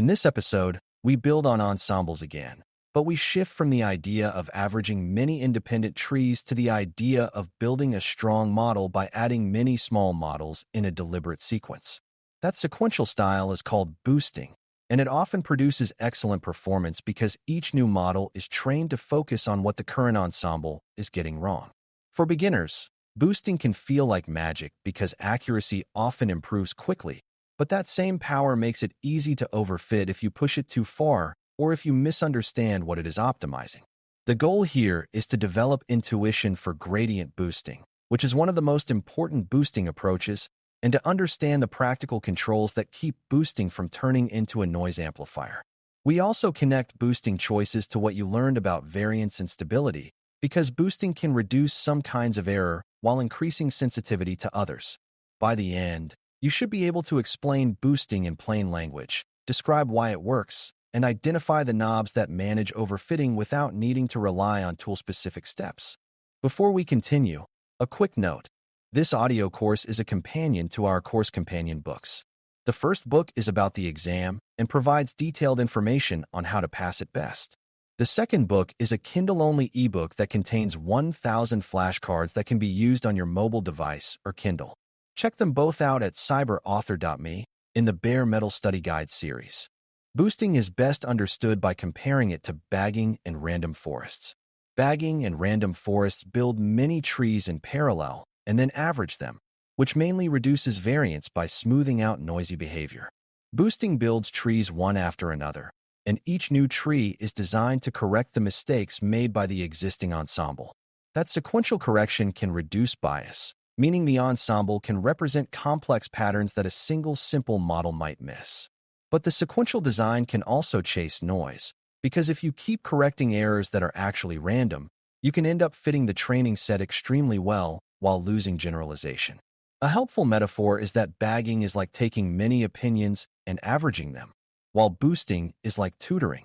In this episode, we build on ensembles again, but we shift from the idea of averaging many independent trees to the idea of building a strong model by adding many small models in a deliberate sequence. That sequential style is called boosting, and it often produces excellent performance because each new model is trained to focus on what the current ensemble is getting wrong. For beginners, boosting can feel like magic because accuracy often improves quickly, but that same power makes it easy to overfit if you push it too far or if you misunderstand what it is optimizing. The goal here is to develop intuition for gradient boosting, which is one of the most important boosting approaches, and to understand the practical controls that keep boosting from turning into a noise amplifier. We also connect boosting choices to what you learned about variance and stability, because boosting can reduce some kinds of error while increasing sensitivity to others. By the end, you should be able to explain boosting in plain language, describe why it works, and identify the knobs that manage overfitting without needing to rely on tool-specific steps. Before we continue, a quick note. This audio course is a companion to our course companion books. The first book is about the exam and provides detailed information on how to pass it best. The second book is a Kindle-only ebook that contains 1,000 flashcards that can be used on your mobile device or Kindle. Check them both out at cyber.author.me in the Bare Metal Study Guide series. Boosting is best understood by comparing it to bagging and random forests. Bagging and random forests build many trees in parallel and then average them, which mainly reduces variance by smoothing out noisy behavior. Boosting builds trees one after another, and each new tree is designed to correct the mistakes made by the existing ensemble. That sequential correction can reduce bias, meaning the ensemble can represent complex patterns that a single simple model might miss. But the sequential design can also chase noise, because if you keep correcting errors that are actually random, you can end up fitting the training set extremely well while losing generalization. A helpful metaphor is that bagging is like taking many opinions and averaging them, while boosting is like tutoring.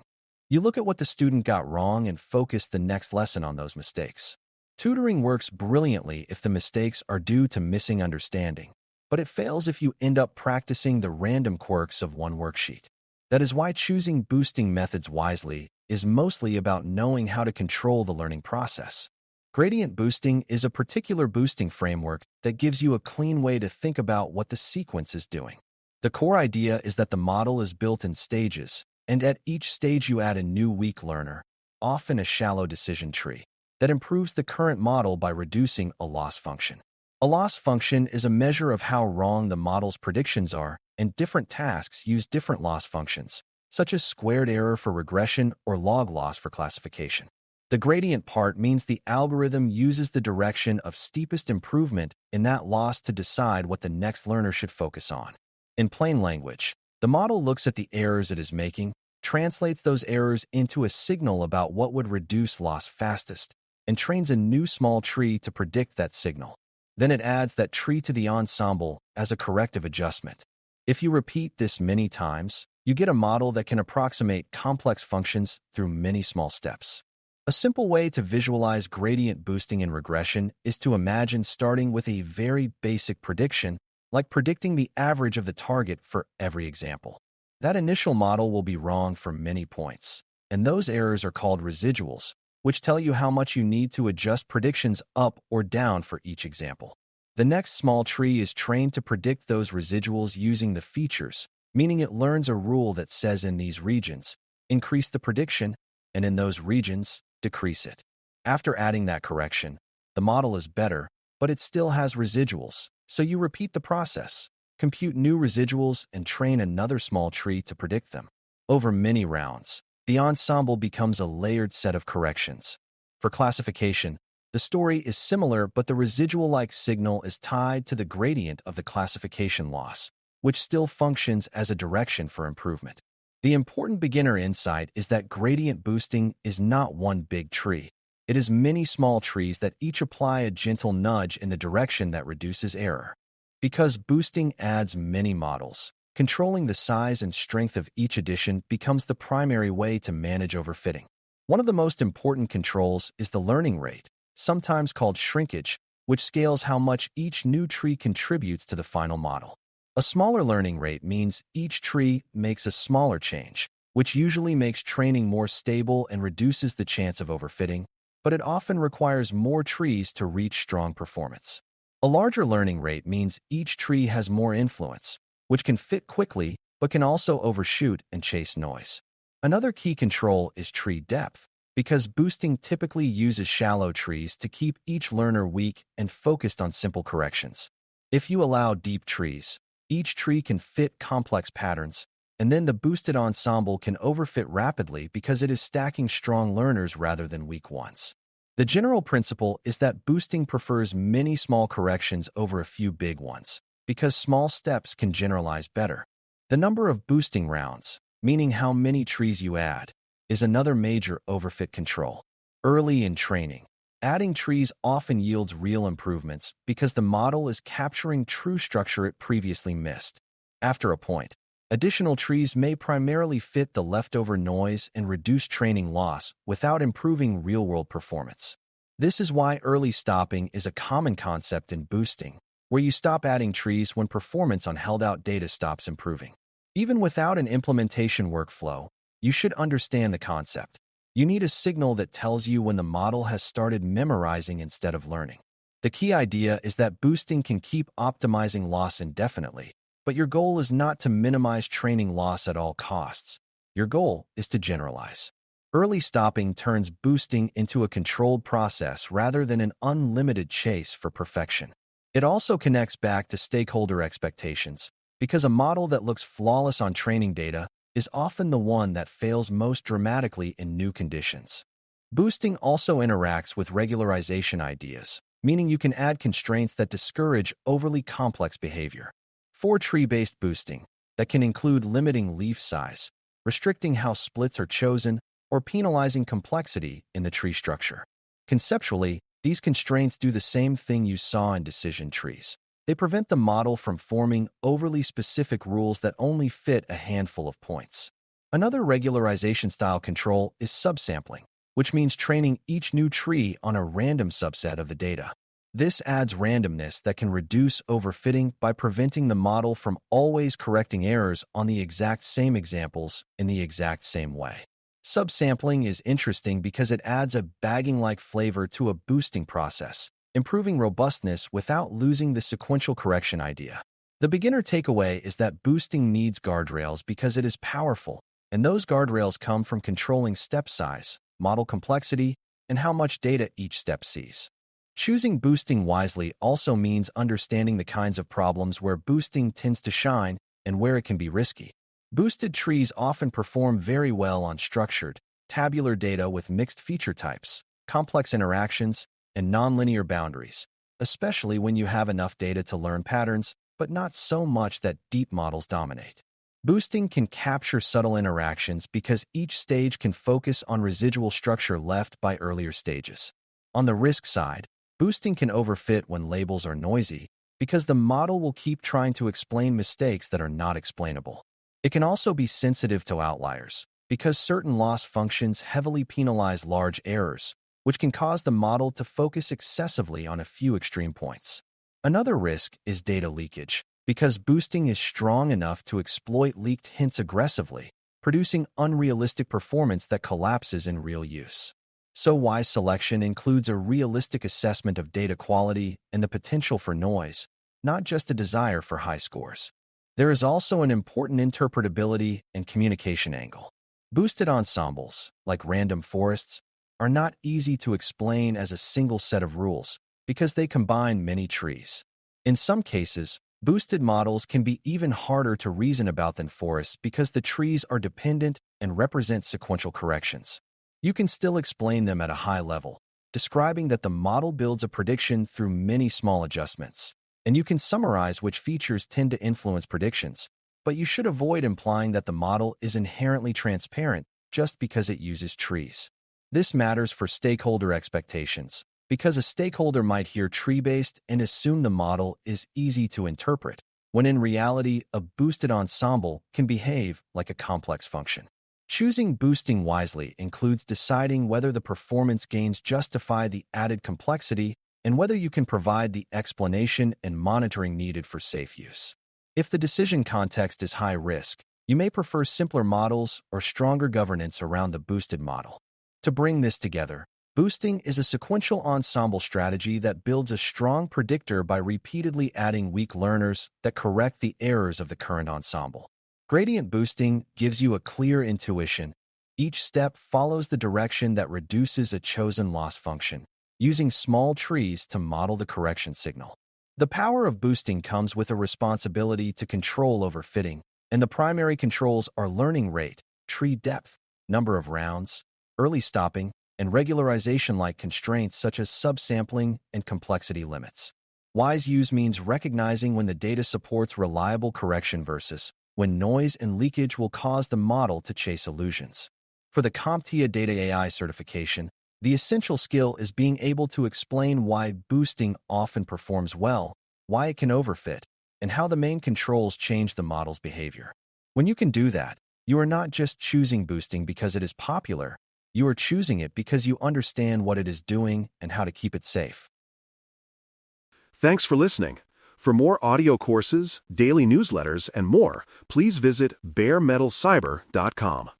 You look at what the student got wrong and focus the next lesson on those mistakes. Tutoring works brilliantly if the mistakes are due to missing understanding, but it fails if you end up practicing the random quirks of one worksheet. That is why choosing boosting methods wisely is mostly about knowing how to control the learning process. Gradient boosting is a particular boosting framework that gives you a clean way to think about what the sequence is doing. The core idea is that the model is built in stages, and at each stage you add a new weak learner, often a shallow decision tree, that improves the current model by reducing a loss function. A loss function is a measure of how wrong the model's predictions are, and different tasks use different loss functions, such as squared error for regression or log loss for classification. The gradient part means the algorithm uses the direction of steepest improvement in that loss to decide what the next learner should focus on. In plain language, the model looks at the errors it is making, translates those errors into a signal about what would reduce loss fastest, and trains a new small tree to predict that signal. Then it adds that tree to the ensemble as a corrective adjustment. If you repeat this many times, you get a model that can approximate complex functions through many small steps. A simple way to visualize gradient boosting in regression is to imagine starting with a very basic prediction, like predicting the average of the target for every example. That initial model will be wrong for many points, and those errors are called residuals, which tell you how much you need to adjust predictions up or down for each example. The next small tree is trained to predict those residuals using the features, meaning it learns a rule that says in these regions, increase the prediction, and in those regions, decrease it. After adding that correction, the model is better, but it still has residuals, so you repeat the process, compute new residuals, and train another small tree to predict them. Over many rounds, the ensemble becomes a layered set of corrections. For classification, the story is similar, but the residual-like signal is tied to the gradient of the classification loss, which still functions as a direction for improvement. The important beginner insight is that gradient boosting is not one big tree. It is many small trees that each apply a gentle nudge in the direction that reduces error. Because boosting adds many models, controlling the size and strength of each addition becomes the primary way to manage overfitting. One of the most important controls is the learning rate, sometimes called shrinkage, which scales how much each new tree contributes to the final model. A smaller learning rate means each tree makes a smaller change, which usually makes training more stable and reduces the chance of overfitting, but it often requires more trees to reach strong performance. A larger learning rate means each tree has more influence, which can fit quickly but can also overshoot and chase noise. Another key control is tree depth, because boosting typically uses shallow trees to keep each learner weak and focused on simple corrections. If you allow deep trees, each tree can fit complex patterns, and then the boosted ensemble can overfit rapidly because it is stacking strong learners rather than weak ones. The general principle is that boosting prefers many small corrections over a few big ones, because small steps can generalize better. The number of boosting rounds, meaning how many trees you add, is another major overfit control. Early in training, adding trees often yields real improvements because the model is capturing true structure it previously missed. After a point, additional trees may primarily fit the leftover noise and reduce training loss without improving real-world performance. This is why early stopping is a common concept in boosting, where you stop adding trees when performance on held-out data stops improving. Even without an implementation workflow, you should understand the concept. You need a signal that tells you when the model has started memorizing instead of learning. The key idea is that boosting can keep optimizing loss indefinitely, but your goal is not to minimize training loss at all costs. Your goal is to generalize. Early stopping turns boosting into a controlled process rather than an unlimited chase for perfection. It also connects back to stakeholder expectations, because a model that looks flawless on training data is often the one that fails most dramatically in new conditions. Boosting also interacts with regularization ideas, meaning you can add constraints that discourage overly complex behavior. For tree-based boosting, that can include limiting leaf size, restricting how splits are chosen, or penalizing complexity in the tree structure. Conceptually, these constraints do the same thing you saw in decision trees. They prevent the model from forming overly specific rules that only fit a handful of points. Another regularization style control is subsampling, which means training each new tree on a random subset of the data. This adds randomness that can reduce overfitting by preventing the model from always correcting errors on the exact same examples in the exact same way. Subsampling is interesting because it adds a bagging-like flavor to a boosting process, improving robustness without losing the sequential correction idea. The beginner takeaway is that boosting needs guardrails because it is powerful, and those guardrails come from controlling step size, model complexity, and how much data each step sees. Choosing boosting wisely also means understanding the kinds of problems where boosting tends to shine and where it can be risky. Boosted trees often perform very well on structured, tabular data with mixed feature types, complex interactions, and nonlinear boundaries, especially when you have enough data to learn patterns, but not so much that deep models dominate. Boosting can capture subtle interactions because each stage can focus on residual structure left by earlier stages. On the risk side, boosting can overfit when labels are noisy because the model will keep trying to explain mistakes that are not explainable. It can also be sensitive to outliers because certain loss functions heavily penalize large errors, which can cause the model to focus excessively on a few extreme points. Another risk is data leakage, because boosting is strong enough to exploit leaked hints aggressively, producing unrealistic performance that collapses in real use. So wise selection includes a realistic assessment of data quality and the potential for noise, not just a desire for high scores. There is also an important interpretability and communication angle. Boosted ensembles, like random forests, are not easy to explain as a single set of rules because they combine many trees. In some cases, boosted models can be even harder to reason about than forests because the trees are dependent and represent sequential corrections. You can still explain them at a high level, describing that the model builds a prediction through many small adjustments, and you can summarize which features tend to influence predictions, but you should avoid implying that the model is inherently transparent just because it uses trees. This matters for stakeholder expectations, because a stakeholder might hear tree-based and assume the model is easy to interpret, when in reality, a boosted ensemble can behave like a complex function. Choosing boosting wisely includes deciding whether the performance gains justify the added complexity and whether you can provide the explanation and monitoring needed for safe use. If the decision context is high risk, you may prefer simpler models or stronger governance around the boosted model. To bring this together, boosting is a sequential ensemble strategy that builds a strong predictor by repeatedly adding weak learners that correct the errors of the current ensemble. Gradient boosting gives you a clear intuition. Each step follows the direction that reduces a chosen loss function, using small trees to model the correction signal. The power of boosting comes with a responsibility to control overfitting, and the primary controls are learning rate, tree depth, number of rounds, early stopping, and regularization-like constraints such as subsampling and complexity limits. Wise use means recognizing when the data supports reliable correction versus when noise and leakage will cause the model to chase illusions. For the CompTIA Data AI certification, the essential skill is being able to explain why boosting often performs well, why it can overfit, and how the main controls change the model's behavior. When you can do that, you are not just choosing boosting because it is popular, you are choosing it because you understand what it is doing and how to keep it safe. Thanks for listening. For more audio courses, daily newsletters, and more, please visit DailyCyber.News.